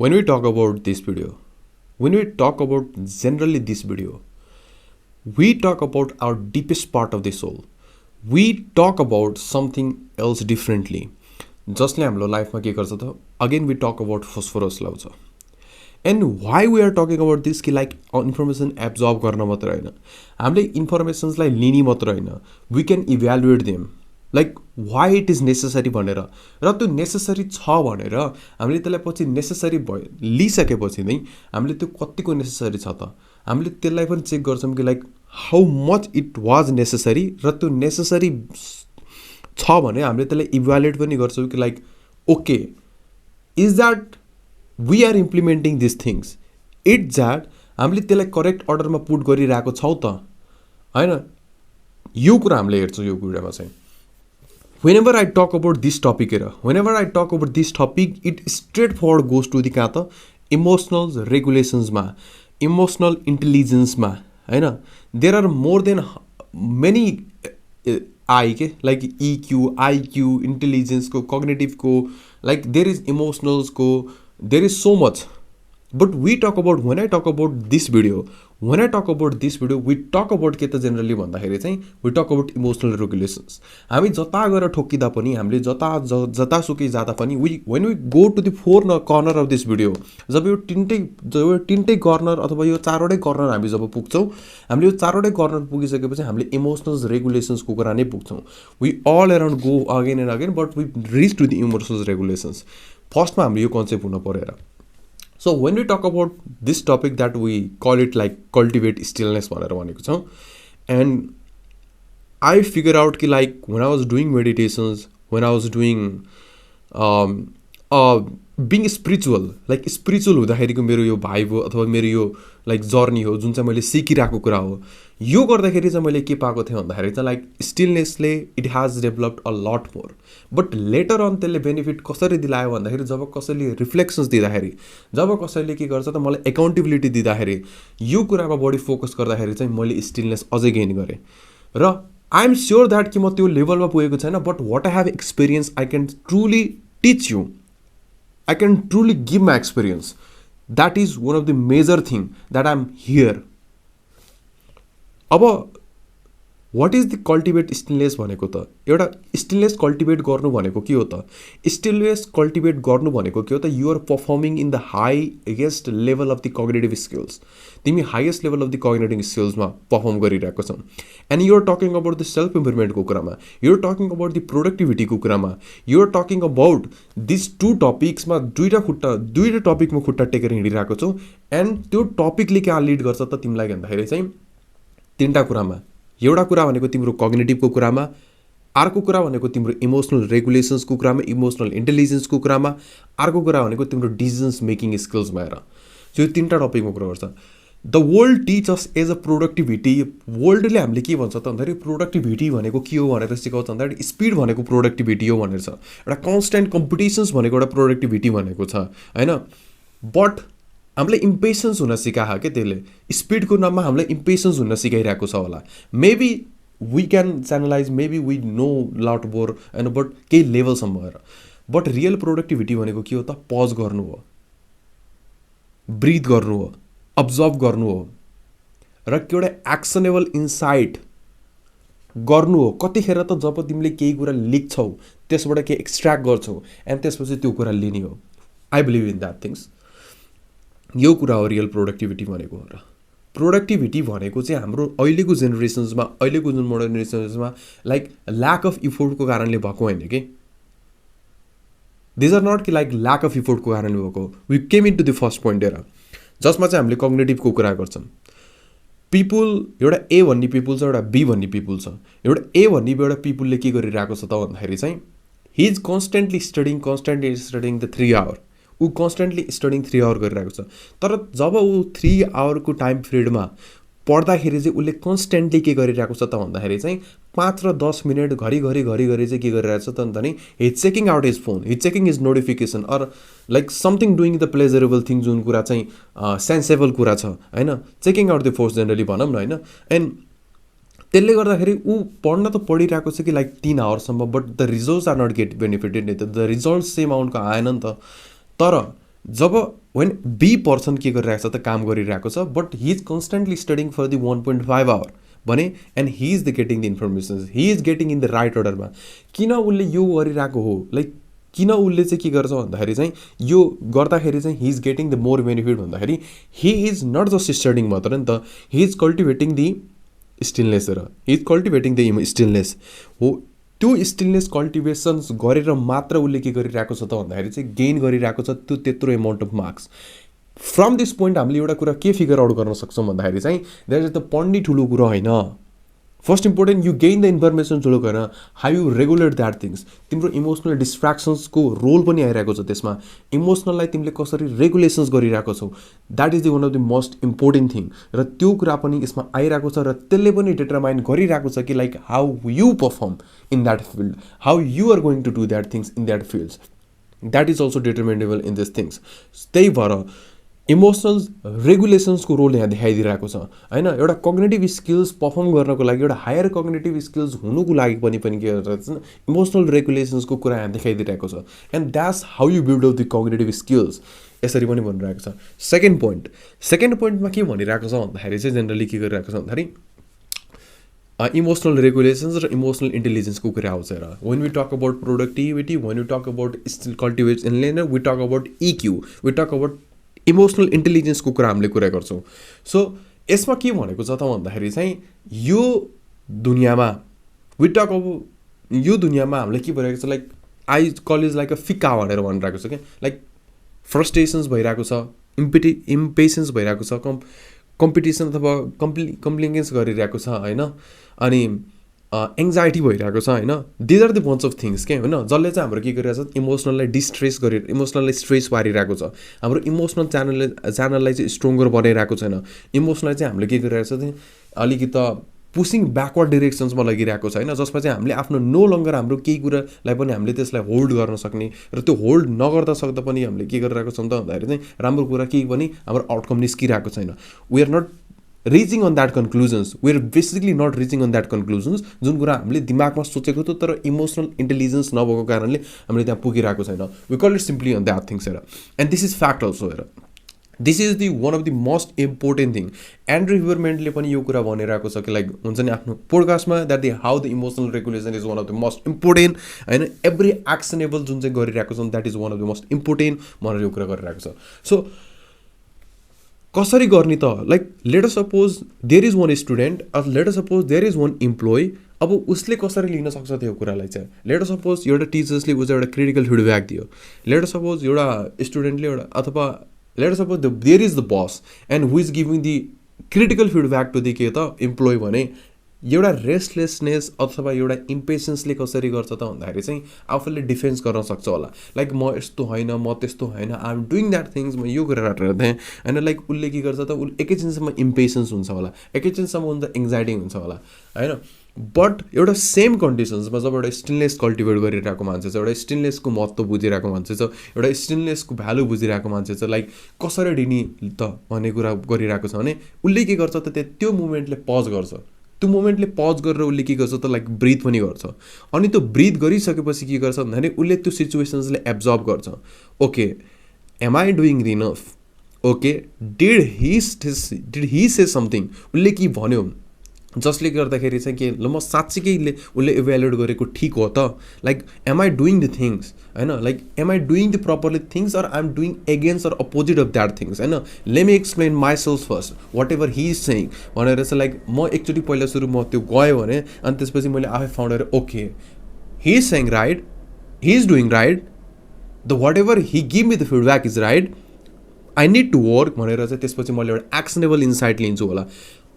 When we talk about this video, when we talk about generally this video, we talk about our deepest part of the soul. We talk about something else differently. जसले हाम्रो लाइफमा के गर्छ त again we talk about phosphorus ल्याउँछ and why we are talking about this कि like information absorb गर्न मात्र होइन हामीले इन्फर्मेसन्सलाई लिने मात्र होइन we can evaluate them like why it is necessary भनेर र त्यो नेसेसरी छ भनेर हामीले त्यसलाई पछि नेसेसरी भयो लिइसकेपछि नै हामीले त्यो कतिको नेसेसरी छ त हामीले त्यसलाई पनि चेक गर्छौँ कि like how much it was necessary र त्यो नेसेसरी छ भने हामीले त्यसलाई इभ्यालुएट पनि गर्छौँ कि like okay is that we are implementing this things it's that हामीले त्यसलाई करेक्ट अर्डरमा पुट गरिरहेको छौँ त होइन यो कुरा हामीले हेर्छौँ यो कुरामा चाहिँ whenever I talk about this topic whenever I talk about this topic it straightforward goes to the कहाँ त इमोसनल रेगुलेसन्समा इमोसनल इन्टेलिजेन्समा होइन there are more than many I के लाइक इक्यू आइक्यू इन्टेलिजेन्सको कग्नेटिभको लाइक देयर इज इमोसनल्सको there is so much but we talk about when I talk about this video we talk about के त generally भन्दाखेरि चाहिँ we talk about emotional regulations हामी जता गएर ठोकिँदा पनि हामीले जतासुकै जाँदा पनि when we go to the four corner of this video जब यो तिनटै कर्नर अथवा यो चारवटै कर्नर हामी जब पुग्छौँ हामीले यो चारवटै कर्नर पुगिसकेपछि हामीले इमोसनल रेगुलेसन्सको कुरा नै पुग्छौँ we all around go again and again but we reach to the emotional regulations फर्स्टमा हामीले यो कन्सेप्ट हुन परेर So when we talk about this topic that we call it like cultivate stillness भनेर भनेको छौँ and I figure out कि like when I was doing meditations when I was doing being spiritual like spiritual हुँदाखेरिको मेरो यो vibe हो अथवा मेरो यो लाइक जर्नी हो जुन चाहिँ मैले सिकिरहेको कुरा हो यो गर्दाखेरि चाहिँ मैले के पाएको थिएँ भन्दाखेरि चाहिँ लाइक स्टिलनेसले it has developed a lot more but later on त्यसले बेनिफिट कसरी दिलायो भन्दाखेरि जब कसैले रिफ्लेक्सन्स दिँदाखेरि जब कसैले के गर्छ त मलाई एकाउन्टेबिलिटी दिँदाखेरि यो कुरामा बढी फोकस गर्दाखेरि चाहिँ मैले स्टिलनेस अझै गेन गरेँ र आई एम स्योर द्याट कि म त्यो लेभलमा पुगेको छैन but what I have experience I can truly teach you I can truly give my experience. That is one of the major thing that I'm here. अब what is the cultivate stillness भनेको त एउटा stillness cultivate गर्नु भनेको के हो त stillness cultivate गर्नु भनेको के हो त you are performing in the highest level of the cognitive skills तिमी highest level of the cognitive skills मा perform गरिरहेको छौ and you are talking about the self improvement को कुरामा you are talking about the productivity को कुरामा you are talking about these two topics मा दुईटा टपिकमा खुट्टा टेकेर हिँडिरहेको छौ and त्यो टपिकले के लिड गर्छ त तिमीलाई भन्दाखेरि चाहिँ तीनटा कुरामा एउटा कुरा भनेको तिम्रो कग्निटिभको कुरामा अर्को कुरा भनेको तिम्रो इमोसनल रेगुलेसन्सको कुरामा इमोसनल इन्टेलिजेन्सको कुरामा अर्को कुरा भनेको तिम्रो डिसिजन्स मेकिङ स्किल्समा हेर सो यो तीनटा टपिकमा कुरा गर्छ the world teach us as a productivity वर्ल्डले हामीले के भन्छ त भन्दाखेरि प्रोडक्टिभिटी भनेको के हो भनेर सिकाउँछ भन्दाखेरि स्पिड भनेको प्रोडक्टिभिटी हो भनेर छ एउटा कन्स्ट्यान्ट कम्पिटिसन्स भनेको एउटा प्रोडक्टिभिटी भनेको छ होइन बट हामीलाई इम्पेसन्स हुन सिकायो क्या त्यसले स्पिडको नाममा हामीलाई इम्पेसन्स हुन सिकाइरहेको छ होला maybe we can channelise maybe we know lot more होइन बट केही लेभलसम्म गएर बट रियल प्रोडक्टिभिटी भनेको के हो त पज गर्नु हो ब्रिथ गर्नु हो अब्जर्भ गर्नु हो र एउटा एक्सनेबल इन्साइट गर्नु हो कतिखेर त जब तिमीले केही कुरा लेख्छौ त्यसबाट केही एक्सट्र्याक्ट गर्छौ एन्ड त्यसपछि त्यो कुरा लिने हो I believe in that things यो कुरा हो रियल प्रोडक्टिभिटी भनेको र प्रोडक्टिभिटी भनेको चाहिँ हाम्रो अहिलेको जेनेरेसन्समा अहिलेको जुन मोडर्न जेनेरेसन्समा लाइक ल्याक अफ इफोर्टको कारणले भएको होइन कि दिज आर नट कि लाइक ल्याक अफ इफोर्टको कारणले भएको we came into the first point हेर जसमा चाहिँ हामीले कग्नेटिभको कुरा गर्छौँ पिपुल एउटा ए भन्ने पिपुल छ एउटा बी भन्ने पिपुल छ एउटा ए भन्ने एउटा पिपुलले के गरिरहेको छ त भन्दाखेरि चाहिँ he is constantly studying the 3 hour ऊ कन्सटेन्टली स्टडिङ 3 आवर गरिरहेको छ तर जब ऊ 3 आवरको टाइम पिरियडमा पढ्दाखेरि चाहिँ उसले कन्सटेन्टली के गरिरहेको छ त भन्दाखेरि चाहिँ 5 र 10 मिनट घरिघरि चाहिँ के गरिरहेको छ त भन्दा नि he checking out his phone he checking his notification or like something doing the pleasurable thing जुन कुरा चाहिँ सेन्सेबल कुरा छ होइन checking out the force generally भनौँ न होइन एन्ड त्यसले गर्दाखेरि ऊ पढ्न त पढिरहेको छ कि लाइक 3 आवरसम्म but the results are not get benefited नि त द रिजल्ट सेम अमाउन्टको आएन नि त तर जब when B person के गरिरहेको छ त काम गरिरहेको छ but he is constantly studying for the 1.5 hour भने and he is the getting the information, he is getting in the right order मा किन उसले यो गरिरहेको हो लाइक किन उसले चाहिँ के गर्छ भन्दाखेरि चाहिँ यो गर्दाखेरि चाहिँ he is getting the more benefit भन्दाखेरि he is not just studying मात्र नि त he is cultivating the stillness र he is cultivating the stillness हो त्यो स्टिलनेस कल्टिभेसन्स गरेर मात्र उसले के गरिरहेको छ त भन्दाखेरि चाहिँ गेन गरिरहेको छ त्यो त्यत्रो amount of marks from this point हामीले एउटा कुरा के फिगर आउट गर्न सक्छौँ भन्दाखेरि चाहिँ द्याट इज द पढ्ने ठुलो कुरा होइन first important you gain the information ठुलो कुरा how you regulate that things तिम्रो इमोसनल डिस्ट्र्याक्सन्सको रोल पनि आइरहेको छ त्यसमा इमोसनललाई तिमीले कसरी रेगुलेसन्स गरिरहेको छौ that is the one of the most important thing र त्यो कुरा पनि यसमा आइरहेको छ र त्यसले पनि डिटरमाइन गरिरहेको छ कि like how you perform in that field how you are going to do that things in that fields that is also determinable in this things त्यही भएर इमोसनल रेगुलेसन्सको रोल यहाँ देखाइदिरहेको छ होइन एउटा कग्नेटिभ स्किल्स पर्फर्म गर्नको लागि एउटा हायर कग्नेटिभ स्किल्स हुनुको लागि पनि के गर्छ इमोसनल रेगुलेसन्सको कुरा यहाँ देखाइदिरहेको छ and that's how you build up the cognitive skills यसरी पनि भनिरहेको छ सेकेन्ड पोइन्टमा के भनिरहेको छ भन्दाखेरि चाहिँ जेनरली के गरिरहेको छ भन्दाखेरि इमोसनल रेगुलेसन्स र इमोसनल इन्टेलिजेन्सको कुरा आउँछ र when we talk about productivity when we talk about skill cultivation we talk about EQ we talk about emotional इन्टेलिजेन्सको कुरा हामीले कुरा गर्छौँ सो यसमा के भनेको छ त भन्दाखेरि चाहिँ यो दुनियाँमा यो दुनियाँमा हामीले के भइरहेको छ like I college like a फिका भनेर भनिरहेको छ क्या लाइक फ्रस्ट्रेसन्स भइरहेको छ इम्पेसेन्स भइरहेको छ कम्पिटिसन अथवा कम्प्लिकेन्स गरिरहेको छ होइन अनि एङ्जाइटी भइरहेको छ होइन these are the bunch of things के होइन जसले चाहिँ हाम्रो के गरिरहेको छ इमोसनललाई डिस्ट्रेस इमोसनललाई स्ट्रेस पारिरहेको छ हाम्रो इमोसनल च्यानललाई चाहिँ स्ट्रङ्गर बनाइरहेको छैन इमोसनलाई चाहिँ हामीले के गरिरहेको छ अलिकति पुसिङ ब्याकवर्ड डिरेक्सन्समा लगिरहेको छ होइन जसमा चाहिँ हामीले आफ्नो नो लङ्गर हाम्रो केही कुरालाई पनि हामीले त्यसलाई होल्ड गर्न सक्ने र त्यो होल्ड नगर्दा सक्दा पनि हामीले के गरिरहेको छौँ त भन्दाखेरि चाहिँ राम्रो कुरा केही पनि हाम्रो आउटकम निस्किरहेको छैन we are not reaching on that conclusions we are basically not reaching on that conclusions जुन कुरा हामीले दिमागमा सोचेको थियो तर इमोसनल इन्टेलिजेन्स नभएको कारणले हामीले त्यहाँ पुगिरहेको छैन we call it simply on that things हेर and this is fact also हेर this is the one of the most important thing Andrew ह्युबरमेन्टले पनि यो कुरा भनिरहेको छ कि लाइक हुन्छ नि आफ्नो पोडकास्टमा that the how the emotional regulation is one of the most important होइन एभ्री एक्सनेबल जुन चाहिँ गरिरहेको छ that is one of the most important भनेर यो कुरा गरिरहेको छ सो कसरी गर्ने त like let us suppose there is one student let us suppose there is one employee अब उसले कसरी लिन सक्छ त्यो कुरालाई चाहिँ लेट अस सपोज एउटा टिचर्सले उसलाई एउटा क्रिटिकल फिडब्याक दियो लेट अस सपोज एउटा स्टुडेन्टले एउटा अथवा let us suppose there is the boss and who is giving the critical feedback to the के त इम्प्लोइ भने एउटा रेस्टलेसनेस अथवा एउटा इम्पेसेन्सले कसरी गर्छ त भन्दाखेरि चाहिँ आफूले डिफेन्स गर्न सक्छ होला लाइक म यस्तो होइन म त्यस्तो होइन I am doing that things म यो गरेर थिएँ होइन लाइक उसले के गर्छ त उसले एकैछिनसम्म इम्पेसेन्स हुन्छ होला एकैछिनसम्म हुन्छ एङ्जाइटी हुन्छ होला होइन बट एउटा सेम कन्डिसन्समा जब एउटा स्टिलनेस कल्टिभेट गरिरहेको मान्छे छ एउटा स्टिलनेसको महत्त्व बुझिरहेको मान्छे छ एउटा स्टिलनेसको भ्यालु बुझिरहेको मान्छे छ लाइक कसरी दिने त भन्ने कुरा गरिरहेको छ भने उसले के गर्छ त त्यो मुमेन्टले पज गर्छ त्यो मोमेन्टले पज गरेर उसले के गर्छ त लाइक ब्रिथ पनि गर्छ अनि त्यो ब्रिथ गरिसकेपछि के गर्छ भन्दाखेरि उसले त्यो सिचुएसन्सले एब्जर्भ गर्छ okay am I doing enough okay did he say something उसले के भन्यो जसले गर्दाखेरि चाहिँ के ल म साँच्चीकै उसले इभ्यालुएट गरेको ठिक हो त like am I doing the things होइन like am I doing the properly things or I am doing against or opposite of that things होइन let me explain myself first whatever he is saying भनेर चाहिँ like म एकचोटि पहिला सुरु म त्यो गएँ भने अनि त्यसपछि मैले आफै फाउन्ड गरेँ okay he is saying right he is doing right the whatever he give me the feedback is right I need to work भनेर चाहिँ त्यसपछि मैले एउटा एक्सनेबल इन्साइट लिन्छु होला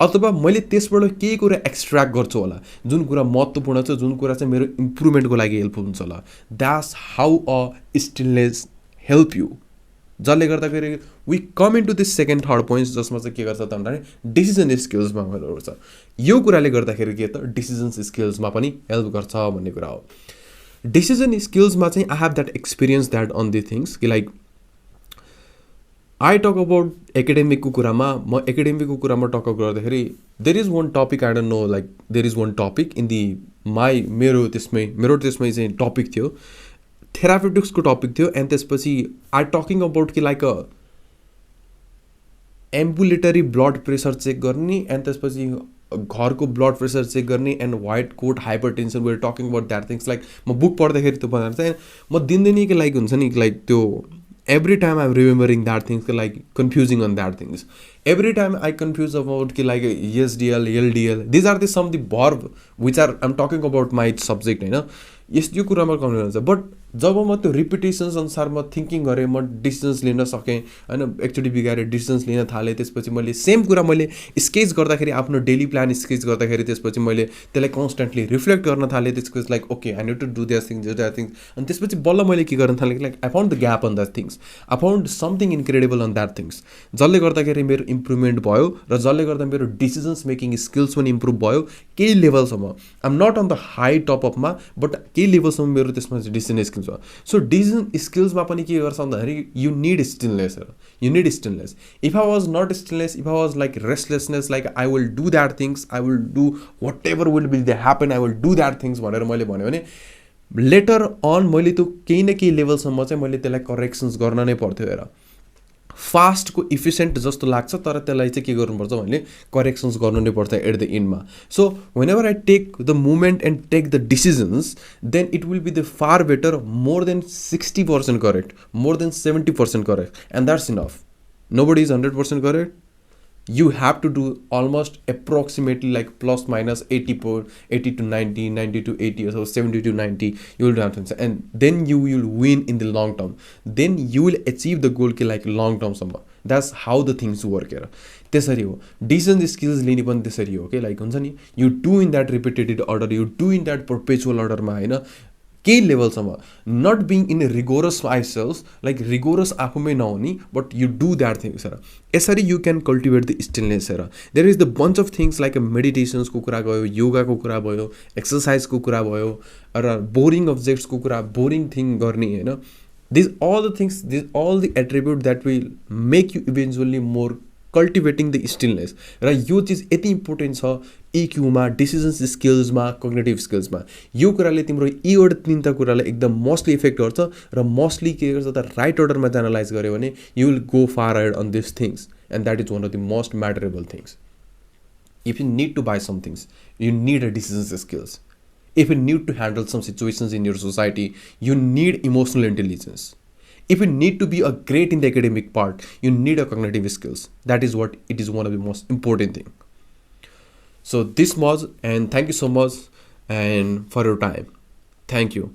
अथवा मैले त्यसबाट केही कुरा एक्सट्र्याक्ट गर्छु होला जुन कुरा महत्त्वपूर्ण छ जुन कुरा चाहिँ मेरो इम्प्रुभमेन्टको लागि हेल्पफुल हुन्छ होला that's how a stillness help you जसले गर्दाखेरि we come into this second third points जसमा चाहिँ के गर्छ त भन्दाखेरि डिसिजन स्किल्समा गर्छ यो कुराले गर्दाखेरि के त डिसिजन स्किल्समा पनि हेल्प गर्छ भन्ने कुरा हो डिसिजन स्किल्समा चाहिँ I have that experience that on the things कि लाइक आई टक अबाउट एकाडेमिकको कुरामा म एकाडेमिकको कुरामा टक गर्दाखेरि there is one topic I don't know like there is one topic in the मेरो त्यसमै चाहिँ टपिक थियो थेरापेटिक्सको टपिक थियो एन्ड त्यसपछि आई टकिङ अबाउट कि like ambulatory blood pressure check गर्ने एन्ड त्यसपछि घरको ब्लड प्रेसर चेक गर्ने and white coat hypertension where talking about that things like म बुक पढ्दाखेरि त्यो बनाएर चाहिँ म दिनदिनैको लाइक हुन्छ नि लाइक त्यो every time I'm remembering that things like confusing on that things every time I confuse about like SDL LDL these are the some the verb which are I'm talking about my subject हैन यो कुरामा कमी हुन्छ but जब म त्यो रिपिटेसन्स अनुसार म thinking गरेँ म डिसिजन्स लिन सकेँ होइन एकचोटि बिगारेँ डिसिजन्स लिन थालेँ त्यसपछि मैले सेम कुरा मैले स्केच गर्दाखेरि आफ्नो डेली प्लान स्केच गर्दाखेरि त्यसपछि मैले त्यसलाई कन्स्टेन्टली रिफ्लेक्ट गर्न थालेँ त्यसपछि like okay I need to do that things अनि त्यसपछि बल्ल मैले के गर्न थालेँ like I found the gap on that things I found something incredible on that things जसले गर्दाखेरि मेरो इम्प्रुभमेन्ट भयो र जसले गर्दा मेरो डिसिजन्स मेकिङ स्किल्स पनि इम्प्रुभ भयो केही लेभलसम्म I am not on the high टपअपमा बट केही लेभलसम्म मेरो त्यसमा डिसिजन स्किल्स भयो सो डिसिजन स्किल्समा पनि के गर्छ भन्दाखेरि you need stillness you need stillness if I was not stillness if I was like restlessness like I will do that things I will do whatever will be the happen I will do that things भनेर मैले भन्यो भने later on मैले त्यो केही न केही लेभलसम्म चाहिँ मैले त्यसलाई करेक्सन्स गर्न नै पर्थ्यो हेर फास्टको इफिसियन्ट जस्तो लाग्छ तर त्यसलाई चाहिँ के गर्नुपर्छ भने करेक्सन्स गर्नु नै पर्छ एट द इन्डमा so whenever I take the moment and take the decisions then it will be the far better more than 60% correct more than 70% correct and that's enough nobody is 100% correct you have to do almost approximately like plus minus 80 to 90 90 to 80 or so 70 to 90 you will do things and then you will win in the long term then you will achieve the goal like long term summa that's how the things work here त्यसरी हो decision skills लिने पनि त्यसरी हो के like हुन्छ नि you do in that repeated order you do in that perpetual अर्डरमा होइन केही लेभलसम्म not being in rigorous myself like rigorous आफूमै नहुने but you do that things हेर यसरी you can cultivate the stillness हेर there is the bunch of things like मेडिटेसन्सको कुरा गयो योगाको कुरा भयो एक्सर्साइजको कुरा भयो र बोरिङ अब्जेक्ट्सको कुरा बोरिङ थिङ गर्ने होइन this all the things this all the attribute that will make you eventually more cultivating the stillness र यो चिज यति इम्पोर्टेन्ट छ इक्यूमा डिसिजन्स स्किल्समा कग्नेटिभ स्किल्समा यो कुराले तिम्रो यीबाट तिनवटा कुरालाई एकदम मोस्टली इफेक्ट गर्छ र मोस्टली के गर्छ त राइट अर्डरमा एनालाइज गर्यो भने you will go far ahead on this things and that is one of the most matterable things if you need to buy some things you need a decisions skills if you need to handle some situations in your society you need emotional intelligence if you need to be a great in the academic part you need a cognitive skills that is what it is one of the most important thing so this was and thank you so much and for your time thank you